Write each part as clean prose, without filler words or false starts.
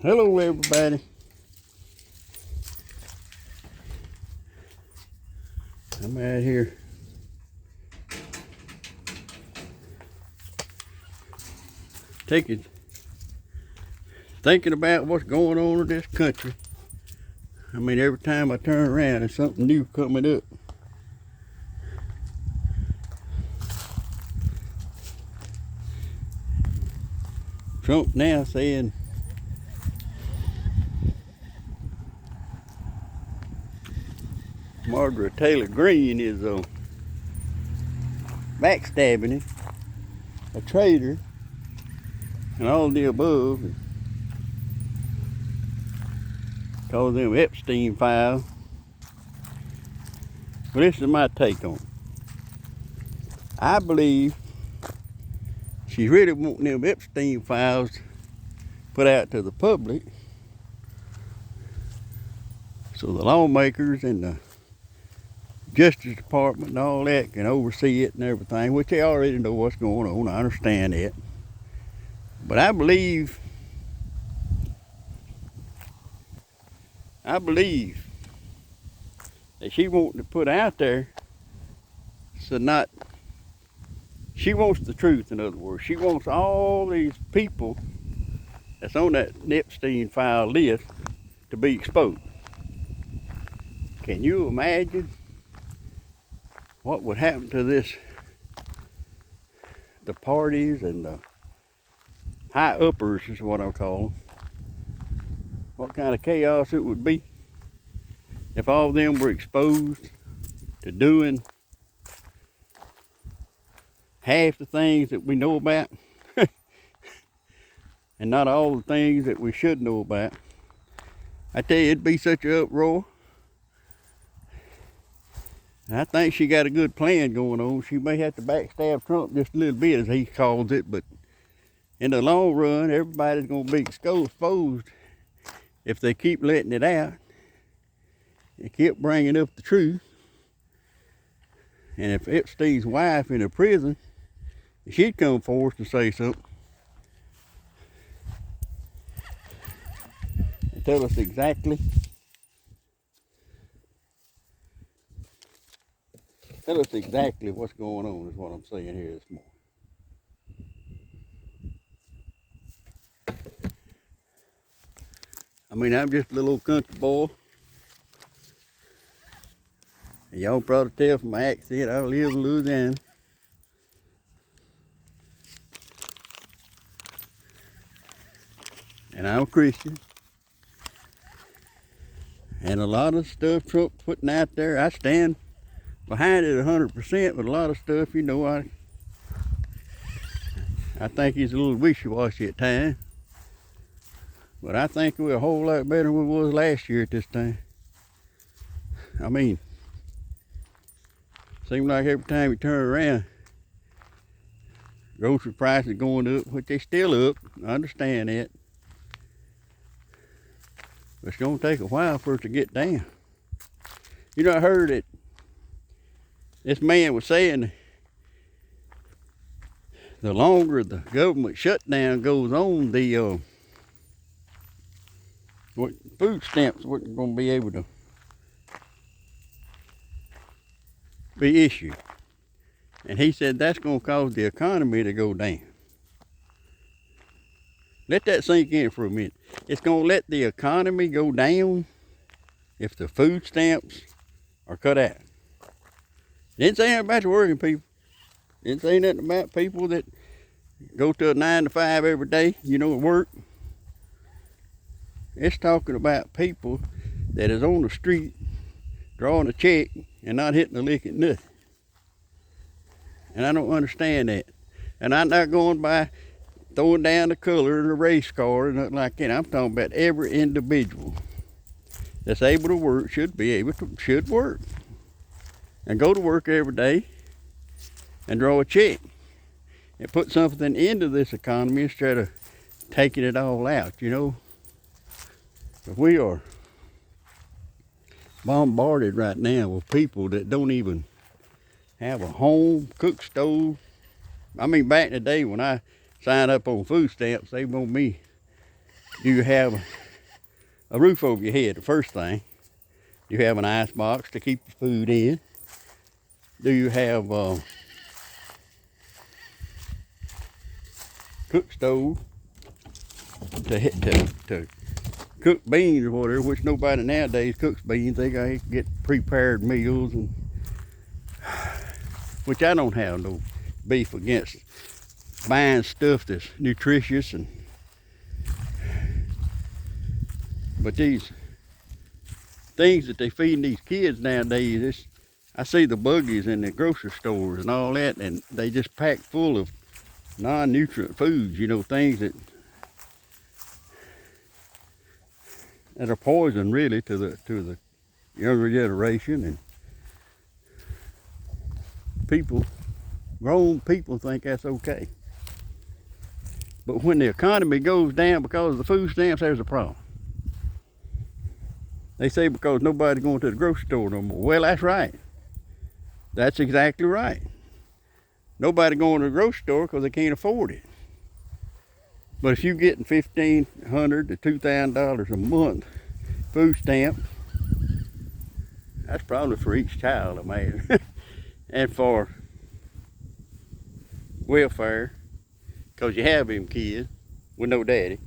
Hello everybody. I'm out here thinking about what's going on in this country. I mean, every time I turn around there's something new coming up. Trump now saying Margaret Taylor Greene is backstabbing him, a traitor, and all the above, cause them Epstein files. But this is my take on it. I believe she's really wanting them Epstein files put out to the public so the lawmakers and the Justice Department and all that can oversee it and everything, which they already know what's going on. I understand that. But I believe that she wants to put out there she wants the truth, in other words. She wants all these people that's on that Epstein file list to be exposed. Can you imagine what would happen to the parties and the high uppers is what I'll call them? What kind of chaos it would be if all of them were exposed to doing half the things that we know about and not all the things that we should know about. I tell you, it'd be such an uproar. And I think she got a good plan going on. She may have to backstab Trump just a little bit, as he calls it, but in the long run, everybody's going to be exposed if they keep letting it out and keep bringing up the truth. And if Epstein's wife in a prison, she'd come forward to say something and tell us exactly what's going on, is what I'm saying here this morning. I mean, I'm just a little old country boy. And y'all probably tell from my accent, I live in Louisiana. And I'm a Christian. And a lot of stuff Trump's putting out there, I stand behind it 100%, but a lot of stuff, I think he's a little wishy-washy at times. But I think we're a whole lot better than we was last year at this time. I mean, seems like every time you turn around, grocery prices going up, which they still up. I understand that. But it's going to take a while for it to get down. I heard that this man was saying the longer the government shutdown goes on, the food stamps weren't going to be able to be issued. And he said that's going to cause the economy to go down. Let that sink in for a minute. It's going to let the economy go down if the food stamps are cut out. Didn't say anything about the working people. Didn't say nothing about people that go to a 9 to 5 every day, work. It's talking about people that is on the street drawing a check and not hitting a lick at nothing. And I don't understand that. And I'm not going by throwing down the color of the race car or nothing like that. I'm talking about every individual that's able to work should work. And go to work every day and draw a check. And put something into this economy instead of taking it all out, But we are bombarded right now with people that don't even have a home, cook stove. I mean, back in the day when I signed up on food stamps, they want me Do you have a roof over your head? The first thing. Do you have an ice box to keep your food in? Do you have a cook stove to cook beans or whatever, which nobody nowadays cooks beans. They gotta get prepared meals, and which I don't have no beef against buying stuff that's nutritious, but these things that they feeding these kids nowadays, I see the buggies in the grocery stores and all that, and they just pack full of non-nutrient foods, you know, things that are poison really to the younger generation, and grown people think that's okay. But when the economy goes down because of the food stamps, there's a problem. They say because nobody's going to the grocery store no more. Well, that's right. That's exactly right. Nobody going to the grocery store because they can't afford it. But if you're getting $1,500 to $2,000 a month food stamp, that's probably for each child, I imagine, and for welfare, because you have them kids with no daddy.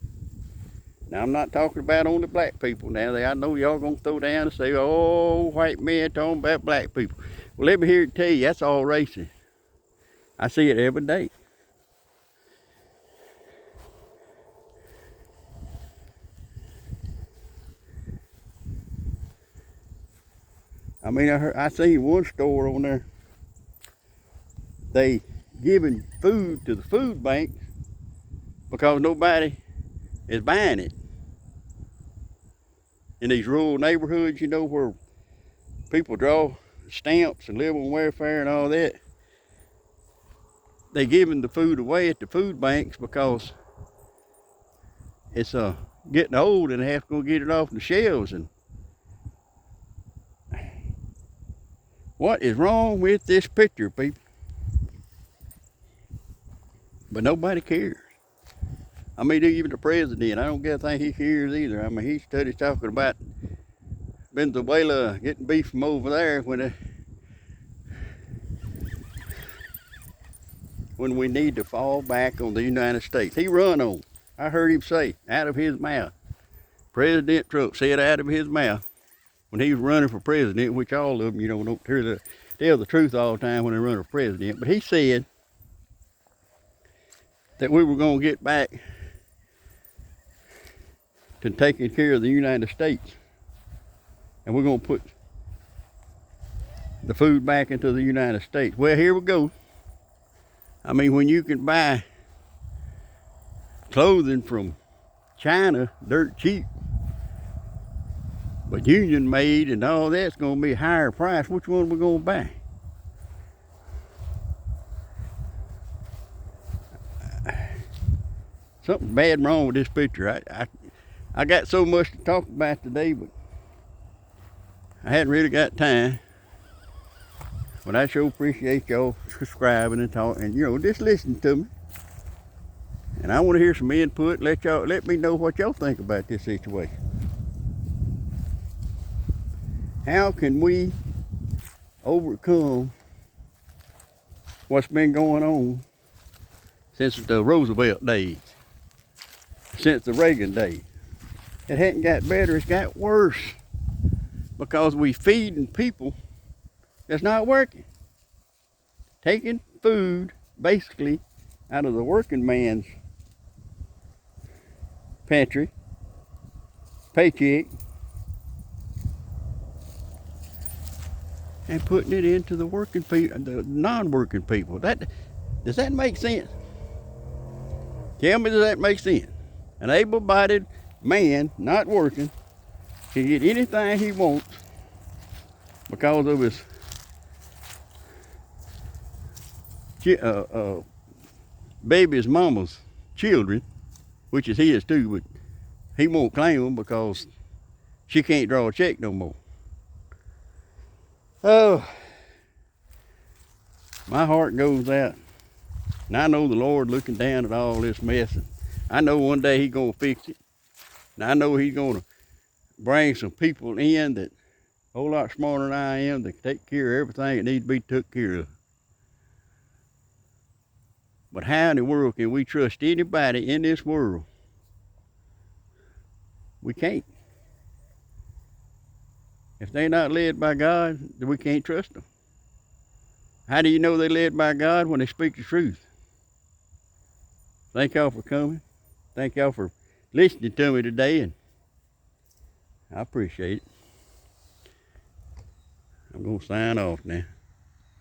Now, I'm not talking about only black people now. I know y'all gonna throw down and say, oh, white men talking about black people. Well, let me hear it tell you, that's all racist. I see it every day. I mean, I seen one store on there, they giving food to the food banks because nobody is buying it. In these rural neighborhoods, you know, where people draw stamps and live on welfare and all that, they giving the food away at the food banks because it's getting old and they have to go get it off the shelves. And what is wrong with this picture, people? But nobody cares. I mean, even the president, I don't get a thing he cares either. I mean, he studies talking about Venezuela getting beef from over there when we need to fall back on the United States. He run on. I heard him say out of his mouth. President Trump said out of his mouth when he was running for president, which all of them, you know, don't tell the truth all the time when they run for president. But he said that we were going to get back to taking care of the United States. And we're going to put the food back into the United States. Well, here we go. I mean, when you can buy clothing from China dirt cheap, but union made and all that's going to be a higher price, which one are we going to buy? Something bad wrong with this picture. I got so much to talk about today, but I hadn't really got time. But I sure appreciate y'all subscribing and talking, and you know, just listen to me. And I want to hear some input. Let me know what y'all think about this situation. How can we overcome what's been going on since the Roosevelt days, since the Reagan days? It hadn't got better, it's got worse, because we feeding people that's not working. Taking food basically out of the working man's pantry, paycheck, and putting it into the working people, the non-working people. Does that make sense? Tell me, does that make sense? An able-bodied man not working can get anything he wants because of his baby's mama's children, which is his too, but he won't claim them because she can't draw a check no more. Oh, my heart goes out, and I know the Lord looking down at all this mess, and I know one day He's gonna fix it. And I know he's going to bring some people in that a whole lot smarter than I am that can take care of everything that needs to be took care of. But how in the world can we trust anybody in this world? We can't. If they're not led by God, then we can't trust them. How do you know they're led by God? When they speak the truth. Thank y'all for coming. Thank y'all for listening to me today, and I appreciate it. I'm going to sign off now.